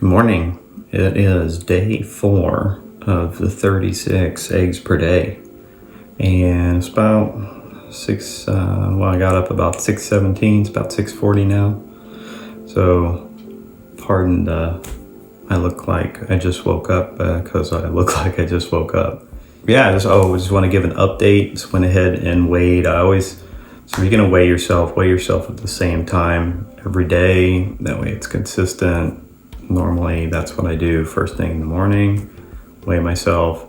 Good morning. It is day 4 of the 36 eggs per day. And it's about I got up about 6:17. It's about 6:40 now. So, pardon I look like I just woke up because I look like I just woke up. Yeah, I just want to give an update. Just went ahead and weighed. So you're going to weigh yourself at the same time every day. That way it's consistent. Normally, that's what I do first thing in the morning, weigh myself.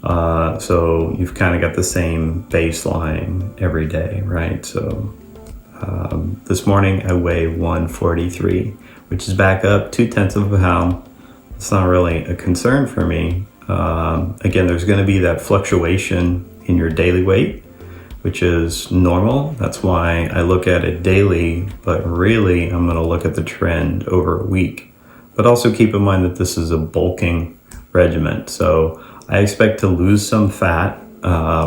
So you've kind of got the same baseline every day, right? So this morning I weigh 143, which is back up 0.2 of a pound. It's not really a concern for me. Again, there's going to be that fluctuation in your daily weight, which is normal. That's why I look at it daily, but really I'm going to look at the trend over a week. But also keep in mind that this is a bulking regimen. So I expect to lose some fat,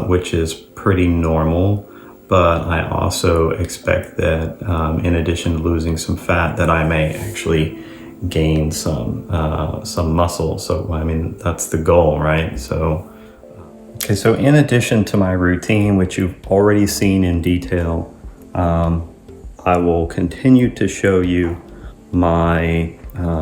which is pretty normal. But I also expect that in addition to losing some fat, that I may actually gain some muscle. So, I mean, that's the goal, right? So in addition to my routine, which you've already seen in detail, I will continue to show you my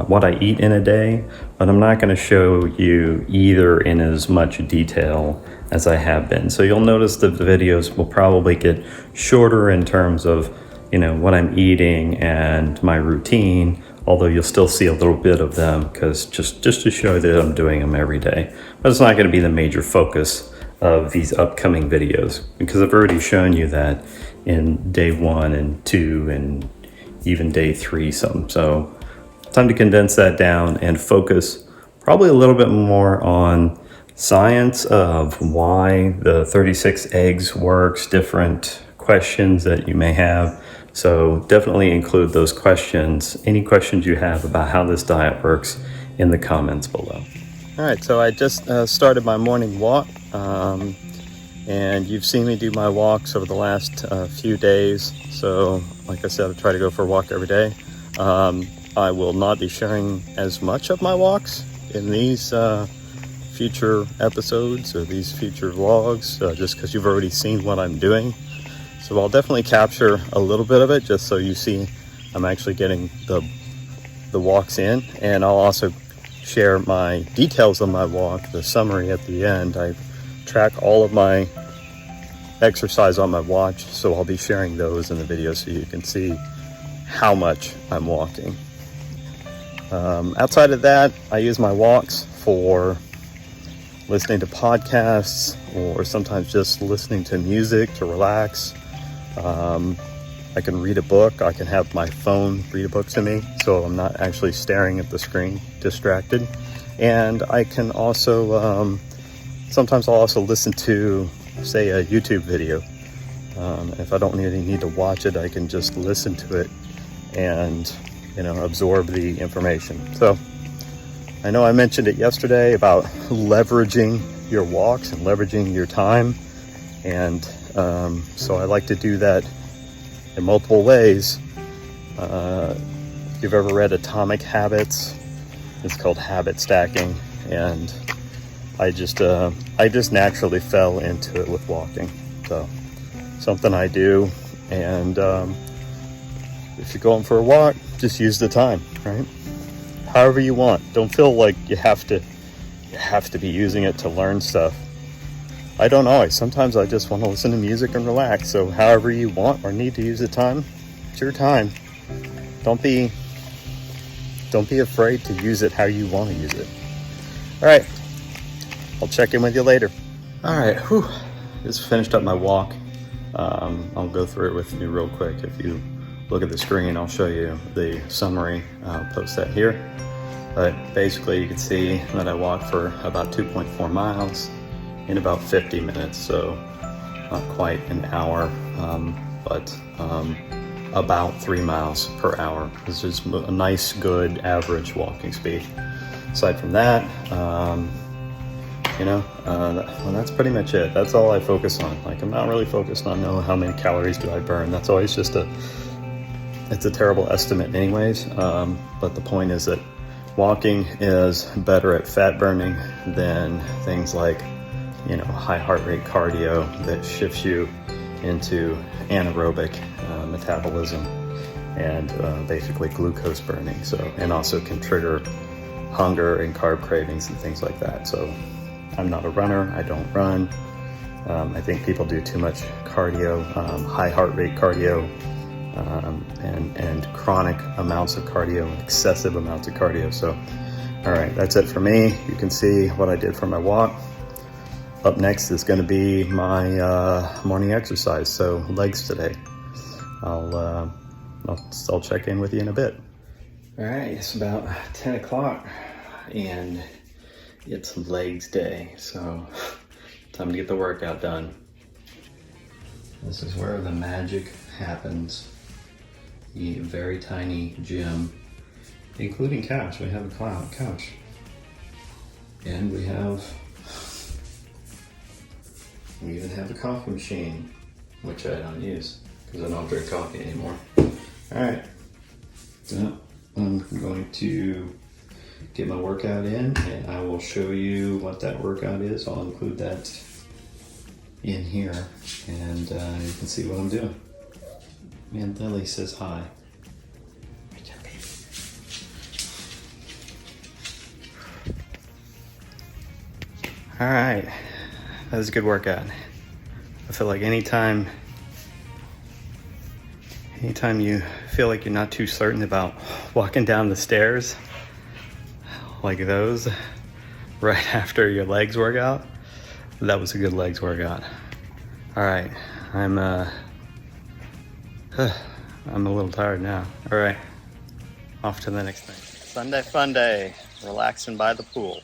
what I eat in a day, but I'm not going to show you either in as much detail as I have been. So you'll notice that the videos will probably get shorter in terms of, what I'm eating and my routine, although you'll still see a little bit of them because just to show that I'm doing them every day. But it's not going to be the major focus of these upcoming videos because I've already shown you that in day 1 and 2 and even day 3 some. So time to condense that down and focus probably a little bit more on science of why the 36 eggs works, different questions that you may have. So definitely include those questions, any questions you have about how this diet works, in the comments below. All right, so I just started my morning walk, and you've seen me do my walks over the last few days. So like I said, I try to go for a walk every day. I will not be sharing as much of my walks in these future episodes or these future vlogs, just because you've already seen what I'm doing. So I'll definitely capture a little bit of it just so you see I'm actually getting the walks in, and I'll also share my details of my walk, the summary at the end. I track all of my exercise on my watch, so I'll be sharing those in the video so you can see how much I'm walking. Outside of that, I use my walks for listening to podcasts or sometimes just listening to music to relax. I can read a book. I can have my phone read a book to me, so I'm not actually staring at the screen, distracted. And I can also, sometimes I'll also listen to, say, a YouTube video. If I don't really need to watch it, I can just listen to it and absorb the information. So I know I mentioned it yesterday about leveraging your walks and leveraging your time. And so I like to do that in multiple ways. If you've ever read Atomic Habits, it's called habit stacking. And I just naturally fell into it with walking. So something I do. And if you're going for a walk, just use the time, right? However you want. Don't feel like you have to be using it to learn stuff. I don't always. Sometimes I just want to listen to music and relax. So however you want or need to use the time, it's your time. Don't be afraid to use it how you want to use it. All right. I'll check in with you later. All right. Just finished up my walk. I'll go through it with you real quick. If you look at the screen, I'll show you the summary. I'll post that here. But basically, you can see that I walked for about 2.4 miles in about 50 minutes. So not quite an hour, but about 3 miles per hour. This is a nice, good, average walking speed. Aside from that, that's pretty much it. That's all I focus on. Like, I'm not really focused on how many calories do I burn. That's always just it's a terrible estimate anyways. But the point is that walking is better at fat burning than things like, you know, high heart rate cardio that shifts you into anaerobic metabolism and basically glucose burning. So, and also can trigger hunger and carb cravings and things like that. So I'm not a runner, I don't run. I think people do too much cardio, high heart rate cardio, and chronic amounts of cardio, excessive amounts of cardio. So, all right, that's it for me. You can see what I did for my walk. Up next is going to be my morning exercise, so legs today. I'll check in with you in a bit. All right, it's about 10 o'clock and it's legs day, so time to get the workout done. This is where the magic happens. The very tiny gym, including couch. We have a couch. And we even have a coffee machine, which I don't use because I don't drink coffee anymore. All right, so I'm going to get my workout in and I will show you what that workout is. I'll include that in here and you can see what I'm doing. Man, Lily says hi. Right there, baby. All right, that was a good workout. I feel like anytime you feel like you're not too certain about walking down the stairs, like those, right after your legs workout, that was a good legs workout. All right, I'm a little tired now. All right, off to the next thing. Sunday fun day, relaxing by the pool.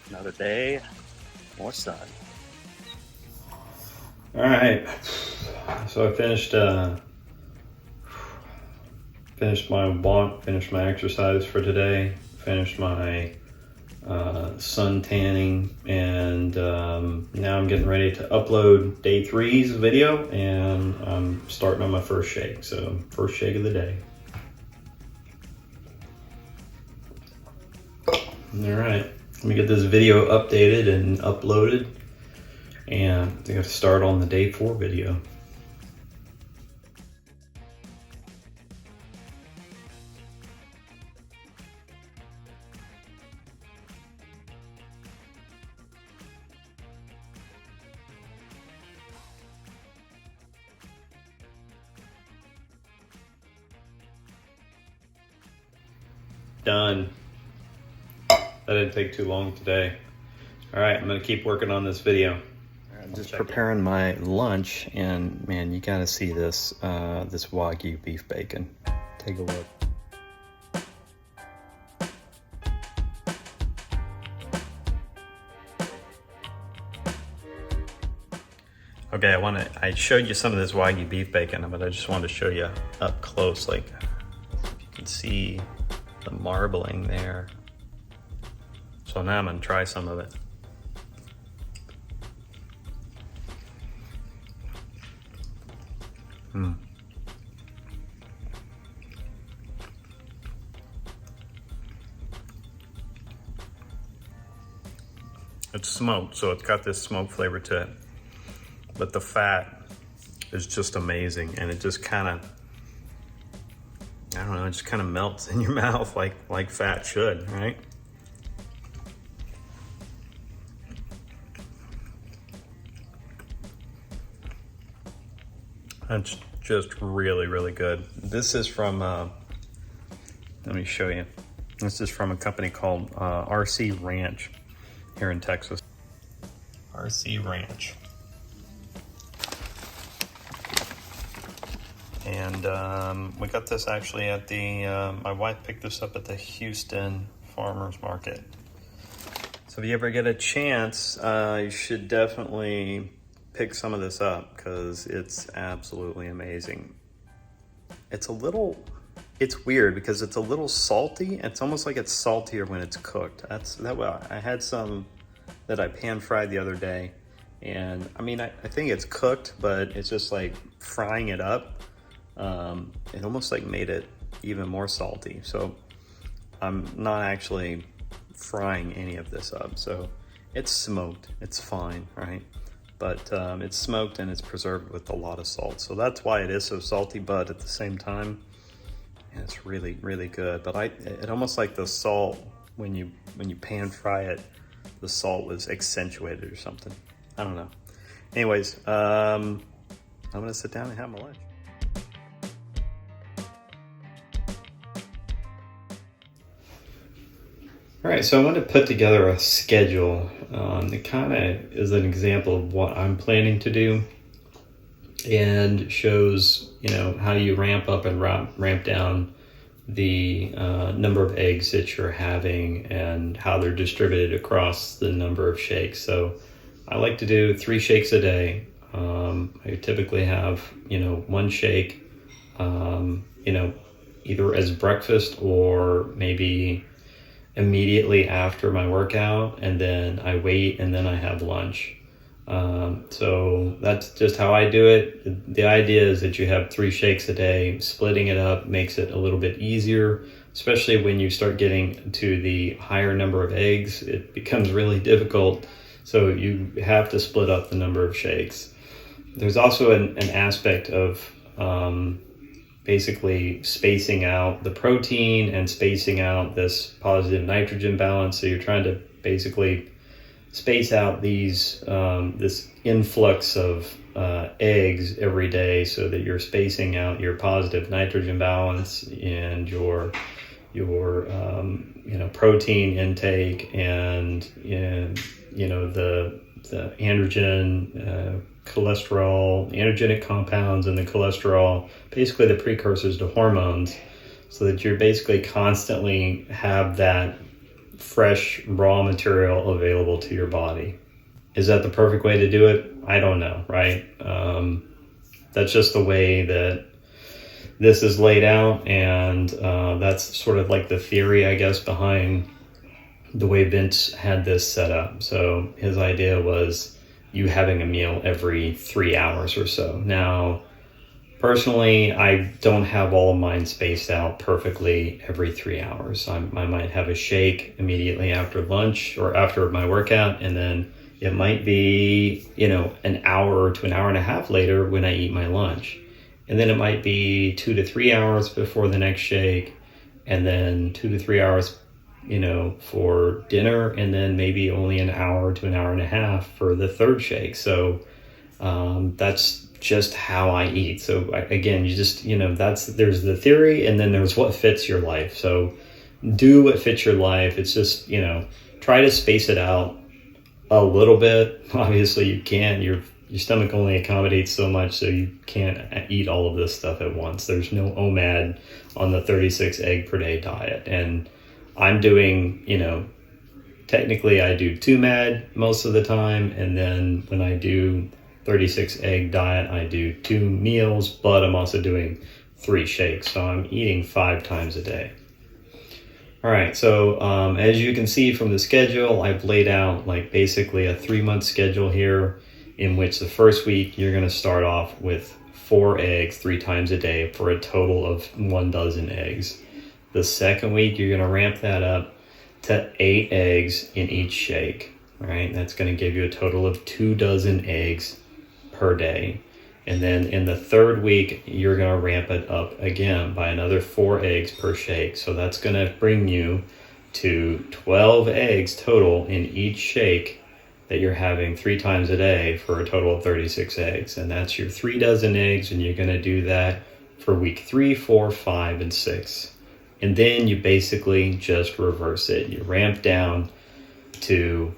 Another day, more sun. All right, so I finished my walk, finished my exercise for today, finished my sun tanning, and now I'm getting ready to upload day 3's video, and I'm starting on my first shake. So first shake of the day. All right, let me get this video updated and uploaded, and I think I have to start on the day 4 video. Done. That didn't take too long today. All right, I'm gonna keep working on this video. I'm just preparing my lunch, and man, you gotta see this this Wagyu beef bacon. Take a look. Okay, I showed you some of this Wagyu beef bacon, but I just wanted to show you up close, like if you can see the marbling there. So now I'm gonna try some of it. It's smoked, so it's got this smoke flavor to it. But the fat is just amazing, and it just kind of, I don't know, it just kind of melts in your mouth like fat should, right? That's just really, really good. This is from, let me show you. This is from a company called RC Ranch here in Texas. RC Ranch. And we got this actually at the, my wife picked this up at the Houston Farmers Market. So if you ever get a chance, you should definitely pick some of this up because it's absolutely amazing. It's weird because it's a little salty. It's almost like it's saltier when it's cooked. I had some that I pan fried the other day, and I mean, I think it's cooked, but it's just like frying it up. It almost like made it even more salty. So I'm not actually frying any of this up. So it's smoked, it's fine, right? But it's smoked and it's preserved with a lot of salt. So that's why it is so salty, but at the same time, it's really, really good. But it almost like the salt, when you pan fry it, the salt was accentuated or something. I don't know. Anyways, I'm gonna sit down and have my lunch. All right, so I wanted to put together a schedule that kind of is an example of what I'm planning to do and shows, how you ramp up and ramp down the number of eggs that you're having and how they're distributed across the number of shakes. So I like to do 3 shakes a day. I typically have, 1 shake, either as breakfast or maybe immediately after my workout, and then I wait and then I have lunch. So that's just how I do it. The idea is that you have 3 shakes a day. Splitting it up makes it a little bit easier, especially when you start getting to the higher number of eggs. It becomes really difficult. So you have to split up the number of shakes. There's also an aspect of basically spacing out the protein and spacing out this positive nitrogen balance. So you're trying to basically space out these this influx of eggs every day so that you're spacing out your positive nitrogen balance and your protein intake and the androgen cholesterol, androgenic compounds, and the cholesterol, basically the precursors to hormones, so that you're basically constantly have that fresh raw material available to your body. Is that the perfect way to do it? I don't know, right? That's just the way that this is laid out, and that's sort of like the theory, I guess, behind the way Vince had this set up. So his idea was you having a meal every 3 hours or so. Now, personally, I don't have all of mine spaced out perfectly every 3 hours. I might have a shake immediately after lunch or after my workout, and then it might be, an hour to an hour and a half later when I eat my lunch. And then it might be 2 to 3 hours before the next shake, and then 2 to 3 hours for dinner, and then maybe only an hour to an hour and a half for the third shake. So that's just how I eat. So again, you just, there's the theory, and then there's what fits your life. So do what fits your life. It's just, try to space it out a little bit. Obviously you can't, your stomach only accommodates so much, so you can't eat all of this stuff at once. There's no OMAD on the 36 egg per day diet. And I'm doing, technically I do 2 MAD most of the time, and then when I do 36 egg diet, I do 2 meals, but I'm also doing 3 shakes. So I'm eating 5 times a day. All right, so as you can see from the schedule, I've laid out like basically a 3-month schedule here, in which the first week you're gonna start off with 4 eggs 3 times a day for a total of 1 dozen eggs. The second week, you're gonna ramp that up to 8 eggs in each shake. All right, that's gonna give you a total of 2 dozen eggs per day. And then in the third week, you're gonna ramp it up again by another 4 eggs per shake. So that's gonna bring you to 12 eggs total in each shake that you're having 3 times a day for a total of 36 eggs. And that's your 3 dozen eggs, and you're gonna do that for week 3, 4, 5, and 6. And then you basically just reverse it. You ramp down to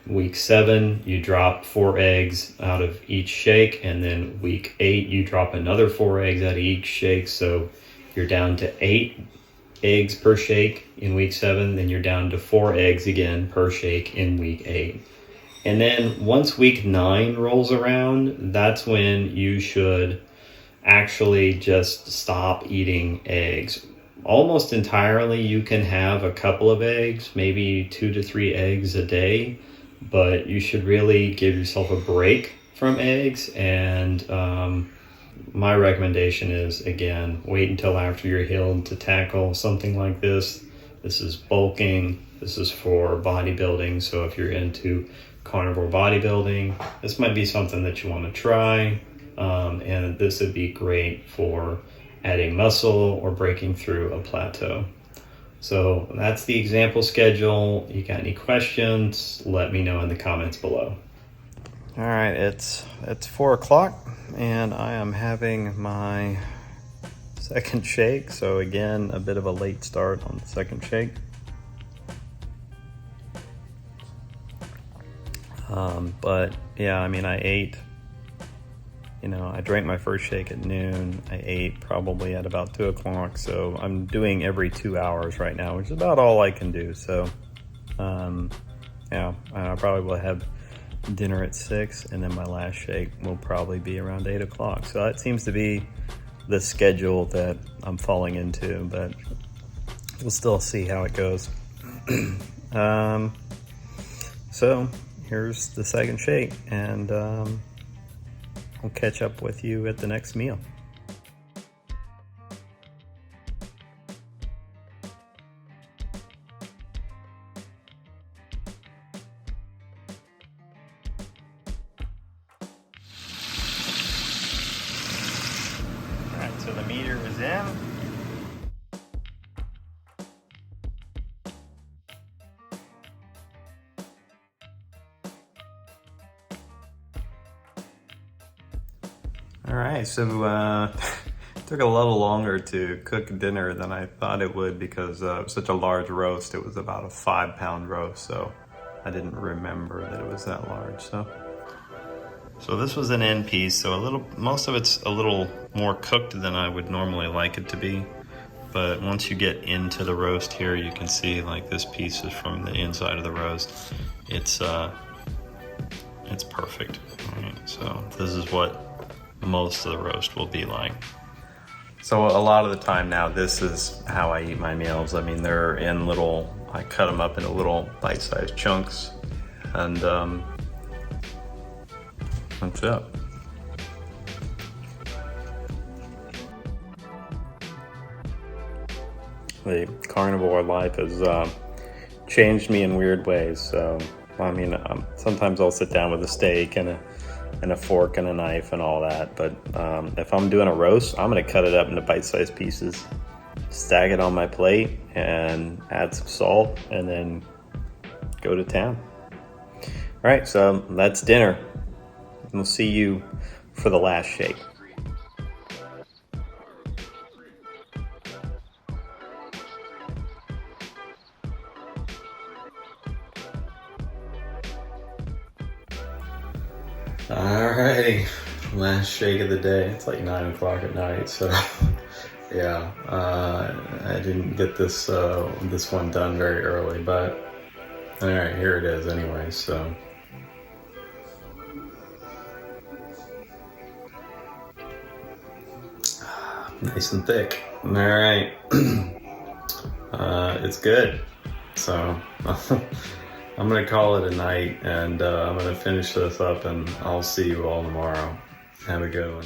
week 7, you drop 4 eggs out of each shake, and then week 8, you drop another 4 eggs out of each shake. So you're down to 8 eggs per shake in week 7, then you're down to 4 eggs again per shake in week 8. And then once week 9 rolls around, that's when you should actually just stop eating eggs. Almost entirely, you can have a couple of eggs, maybe 2 to 3 eggs a day, but you should really give yourself a break from eggs. And my recommendation is, again, wait until after you're healed to tackle something like this. This is bulking. This is for bodybuilding. So if you're into carnivore bodybuilding, this might be something that you want to try. And this would be great for adding muscle or breaking through a plateau. So that's the example schedule. You got any questions? Let me know in the comments below. All right, it's 4 o'clock and I am having my second shake. So again, a bit of a late start on the second shake. But yeah, I mean, I ate, I drank my first shake at noon. I ate probably at about 2 o'clock. So I'm doing every 2 hours right now, which is about all I can do. So, yeah, I probably will have dinner at 6 and then my last shake will probably be around 8 o'clock. So that seems to be the schedule that I'm falling into, but we'll still see how it goes. So here's the second shake, and I'll catch up with you at the next meal. All right, so the meter is in. All right, so it took a little longer to cook dinner than I thought it would because it was such a large roast. It was about a 5-pound roast, so I didn't remember that it was that large. So this was an end piece, so most of it's a little more cooked than I would normally like it to be. But once you get into the roast here, you can see like this piece is from the inside of the roast. It's perfect. All right, so this is what most of the roast will be like. So a lot of the time now, this is how I eat my meals. I mean, they're in I cut them up into little bite-sized chunks, and that's it. The carnivore life has changed me in weird ways. So, I mean, sometimes I'll sit down with a steak and a fork and a knife and all that. But if I'm doing a roast, I'm gonna cut it up into bite-sized pieces, stack it on my plate, and add some salt, and then go to town. All right, so that's dinner. We'll see you for the last shake. Alrighty, last shake of the day. It's like 9 o'clock at night, so yeah, I didn't get this one done very early, but all right, here it is anyway. So nice and thick. All right, it's good. So I'm gonna call it a night, and I'm gonna finish this up, and I'll see you all tomorrow. Have a good one.